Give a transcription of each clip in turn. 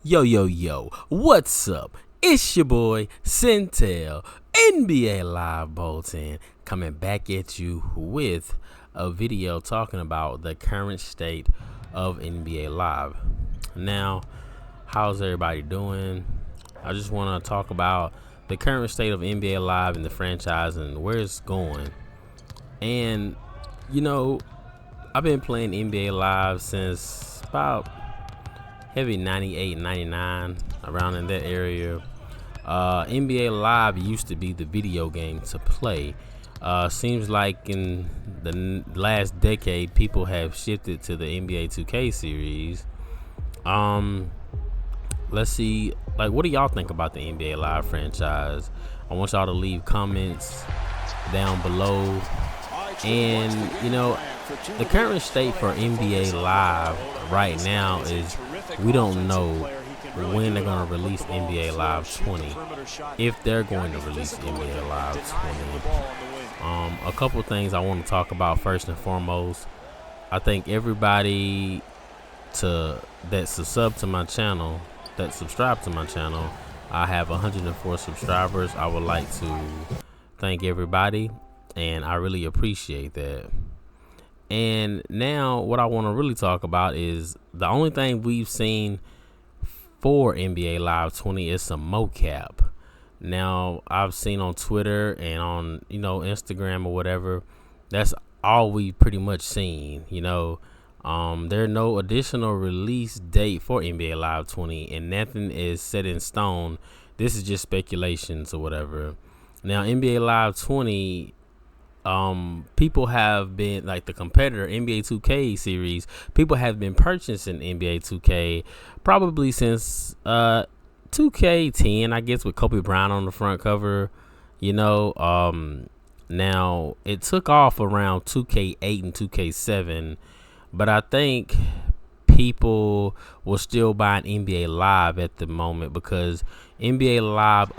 Yo, what's up? It's your boy, Centel, NBA Live Bolton, coming back at you with a video talking about the current state of NBA Live. Now, how's everybody doing? I just want to talk about the current state of NBA Live and the franchise and where it's going. And, I've been playing NBA Live since about heavy 98, 99, around in that area. NBA Live used to be the video game to play. Seems like in the last decade, people have shifted to the NBA 2K series. Let's see, what do y'all think about the NBA Live franchise? I want y'all to leave comments down below. And, the current state for NBA Live right now is we don't know when they're going to release NBA Live 20, if they're going to release NBA Live 20. A couple things I want to talk about first and foremost. I think everybody that's a sub to my channel, that subscribe to my channel, I have 104 subscribers. I would like to thank everybody, and I really appreciate that. And now what I want to really talk about is the only thing we've seen for NBA Live 20 is some mocap. Now, I've seen on Twitter and on, Instagram or whatever, that's all we've pretty much seen. There's no additional release date for NBA Live 20, and nothing is set in stone. This is just speculations or whatever. Now, NBA Live 20, people have been, like the competitor NBA 2K series, people have been purchasing NBA 2K probably since 2K10, I guess, with Kobe Bryant on the front cover. Now it took off around 2K8 and 2K7, but I think people were still buying NBA Live at the moment because NBA Live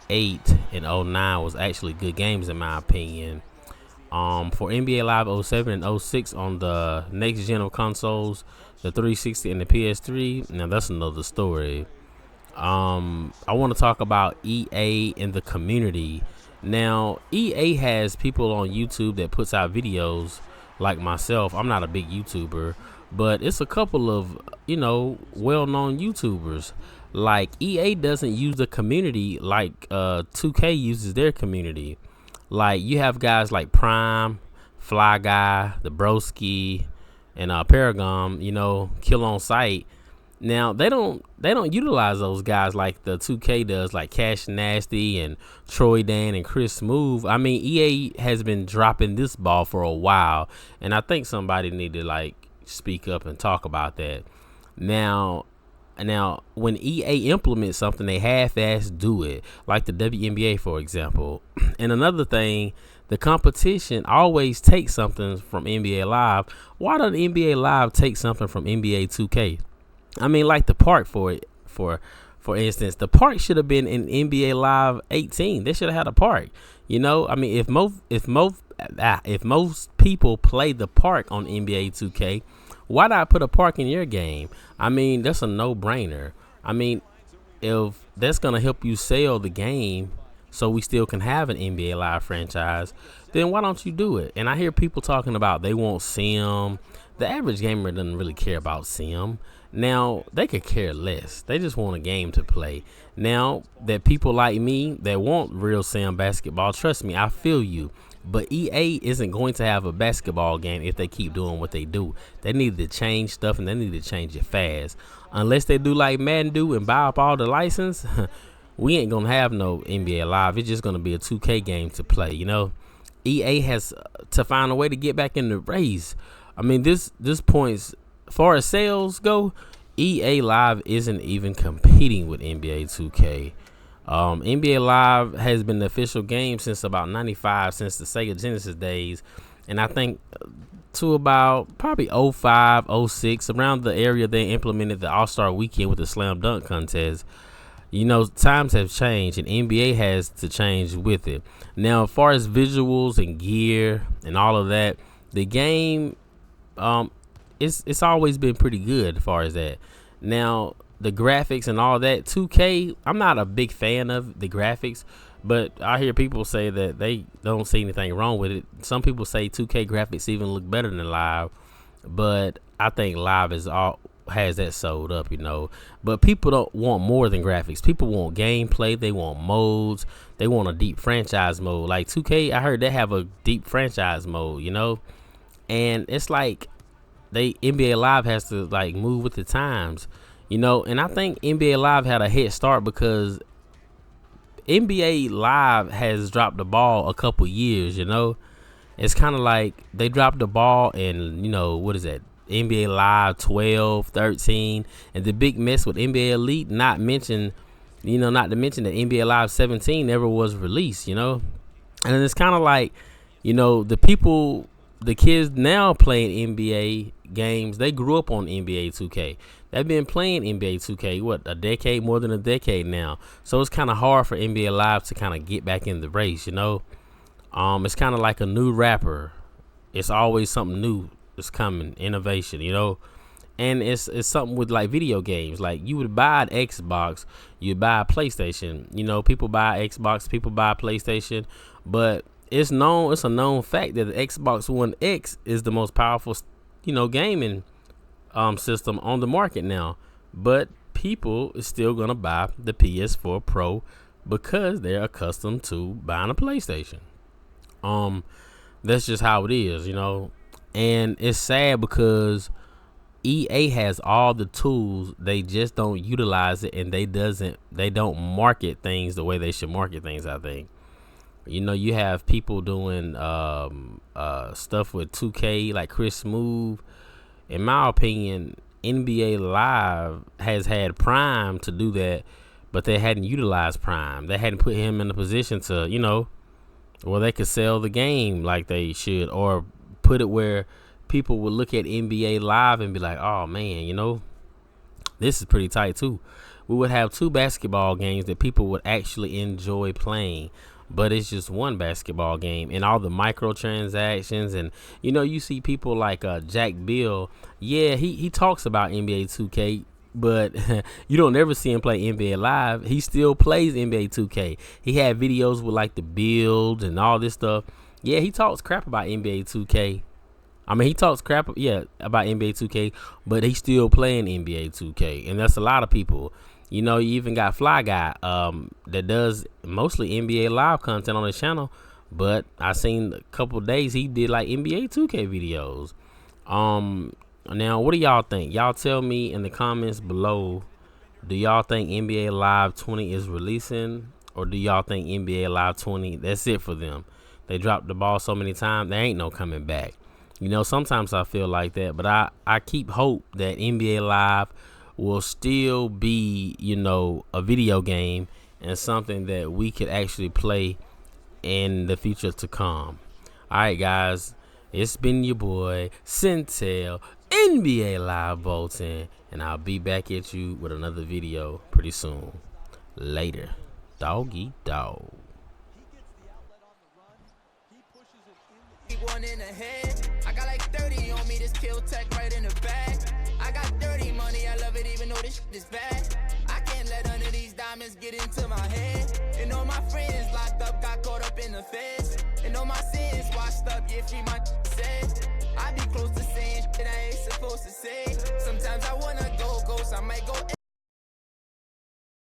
08 and 09 was actually good games in my opinion. For NBA Live 07 and 06 on the next gen of consoles, the 360 and the PS3, now that's another story. I want to talk about EA and the community. Now, EA has people on YouTube that puts out videos like myself. I'm not a big YouTuber, but it's a couple of, well-known YouTubers. Like, EA doesn't use the community like 2K uses their community. Like, you have guys like Prime, Fly Guy, the Broski, and Paragon, Kill on Sight. Now, they don't utilize those guys like the 2K does, like Cash Nasty and Troy Dan and Chris Smooth. I mean, EA has been dropping this ball for a while, and I think somebody need to speak up and talk about that. Now, when EA implements something, they half-ass do it, like the WNBA, for example. And another thing, the competition always takes something from NBA Live. Why doesn't NBA Live take something from NBA 2K? I mean, like the park for instance, the park should have been in NBA Live 18. They should have had a park. I mean, if most people play the park on NBA 2K, why not put a park in your game? I mean, that's a no-brainer. I mean, if that's going to help you sell the game so we still can have an NBA Live franchise, then why don't you do it? And I hear people talking about they want Sim. The average gamer doesn't really care about Sim. Now, they could care less. They just want a game to play. Now, that people like me that want real Sim basketball, trust me, I feel you. But EA isn't going to have a basketball game if they keep doing what they do. They need to change stuff, and they need to change it fast. Unless they do like Madden do and buy up all the license, we ain't going to have no NBA Live. It's just going to be a 2K game to play, EA has to find a way to get back in the race. I mean, this points, as far as sales go, EA Live isn't even competing with NBA 2K. NBA Live has been the official game since about 95, since the Sega Genesis days, and I think to about probably 05, 06, around the area they implemented the All-Star Weekend with the Slam Dunk contest. Times have changed, and NBA has to change with it. Now, as far as visuals and gear and all of that, the game, it's always been pretty good as far as that. Now, the graphics and all that. 2K, I'm not a big fan of the graphics, but I hear people say that they don't see anything wrong with it. Some people say 2K graphics even look better than live, but I think live has that sold up, But people don't want more than graphics. People want gameplay. They want modes. They want a deep franchise mode. Like 2K, I heard they have a deep franchise mode, and it's like NBA Live has to like move with the times, and I think NBA Live had a head start because NBA Live has dropped the ball a couple years, It's kind of like they dropped the ball in, what is that? NBA Live 12, 13, and the big mess with NBA Elite, not to mention that NBA Live 17 never was released, And it's kind of like, the kids now playing NBA games, they grew up on NBA 2K. They've been playing NBA 2K, more than a decade now. So it's kind of hard for NBA Live to kind of get back in the race, It's kind of like a new rapper. It's always something new that's coming, innovation, And it's something with like video games. Like you would buy an Xbox, you buy a PlayStation. People buy Xbox, people buy PlayStation, but it's a known fact that the Xbox One X is the most powerful, gaming system on the market now. But people is still gonna buy the PS4 Pro because they're accustomed to buying a PlayStation. That's just how it is, And it's sad because EA has all the tools, they just don't utilize it, and they don't market things the way they should market things, I think. You have people doing stuff with 2K, like Chris Smooth. In my opinion, NBA Live has had Prime to do that, but they hadn't utilized Prime. They hadn't put him in a position to, where they could sell the game like they should, or put it where people would look at NBA Live and be like, oh man, this is pretty tight too. We would have 2 basketball games that people would actually enjoy playing, but it's just one basketball game, and all the microtransactions, and you see people like Jack Bill. Yeah, he talks about NBA 2K, but you don't ever see him play NBA Live. He still plays NBA 2K. He had videos with like the builds and all this stuff. Yeah, he talks crap about NBA 2K. He talks crap, about NBA 2K, but he's still playing NBA 2K, and that's a lot of people. You even got Fly Guy that does mostly NBA Live content on his channel, but I seen a couple of days he did like NBA 2K videos. Now, what do y'all think? Y'all tell me in the comments below. Do y'all think NBA Live 20 is releasing, or do y'all think NBA Live 20, that's it for them? They dropped the ball so many times, there ain't no coming back. Sometimes I feel like that, but I keep hope that NBA Live will still be, a video game and something that we could actually play in the future to come. All right, guys, it's been your boy Centel, NBA Live Bolton, and I'll be back at you with another video pretty soon. Later, doggy dog. One in the head. I got like 30 on me, this kill tech right in the bag. I got dirty money, I love it even though this shit is bad. I can't let none of these diamonds get into my head. And all my friends locked up, got caught up in the feds. And all my sins washed up, yeah, free my said. I be close to saying shit I ain't supposed to say. Sometimes I wanna